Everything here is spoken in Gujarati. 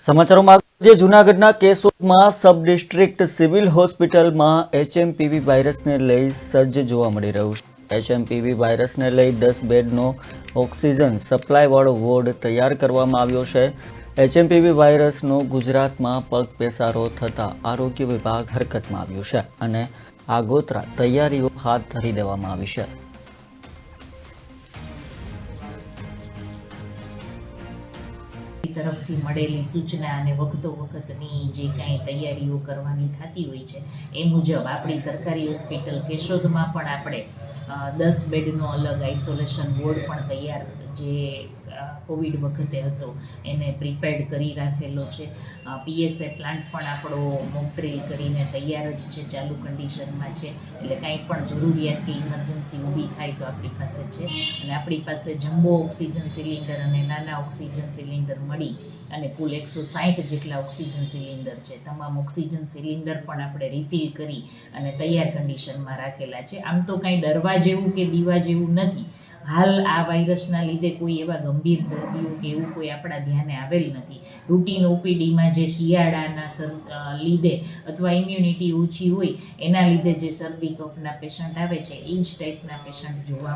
સમાચારોમાં આજે જૂનાગઢના કેશોદમાં સબ ડિસ્ટ્રિક્ટ સિવિલ હોસ્પિટલમાં એચએમપીવી વાયરસને લઈ સજ્જ જોવા મળી રહ્યું છે। એચએમપીવી વાયરસને લઈ 10 બેડનો ઓક્સિજન સપ્લાયવાળો વોર્ડ તૈયાર કરવામાં આવ્યો છે। એચએમપીવી વાયરસનો ગુજરાતમાં પગપેસારો થતાં આરોગ્ય વિભાગ હરકતમાં આવ્યું છે અને આગોતરા તૈયારીઓ હાથ ધરી દેવામાં આવી છે। તરફથી મળેલી સૂચના અને વખતો વખતની જે કાંઈ તૈયારીઓ કરવાની થતી હોય છે એ મુજબ આપણી સરકારી હોસ્પિટલ કેશોદમાં પણ આપણે 10 બેડનો અલગ આઇસોલેશન વોર્ડ પણ તૈયાર જે કોવિડ વખતે હતો એને પ્રિપેર્ડ કરી રાખેલો છે। પીએસઆઈ પ્લાન્ટ પણ આપણો મોક ડ્રીલ કરીને તૈયાર જ છે, ચાલુ કન્ડિશનમાં છે, એટલે કાંઈ પણ જરૂરિયાત કે ઇમરજન્સી ઊભી થાય તો આપણી પાસે છે। અને આપણી પાસે જમ્બો ઓક્સિજન સિલિન્ડર અને નાના ઓક્સિજન સિલિન્ડર મળી અને કુલ 160 જેટલા ઓક્સિજન સિલિન્ડર છે। તમામ ઓક્સિજન સિલિન્ડર પણ આપણે રિફિલ કરી અને તૈયાર કન્ડિશનમાં રાખેલા છે। આમ તો કાંઈ ડરવા જેવું કે બીવા જેવું નથી। હાલ આ વાયરસના લીધે કોઈ એવા ગંભીર દર્દીઓ કે એવું કોઈ આપણા ધ્યાને આવેલ નથી। રૂટીન ઓપીડીમાં જે શિયાળાના લીધે અથવા ઇમ્યુનિટી ઓછી હોય એના લીધે જે શરદી કફના પેશન્ટ આવે છે એ જ ટાઈપના પેશન્ટ જોવા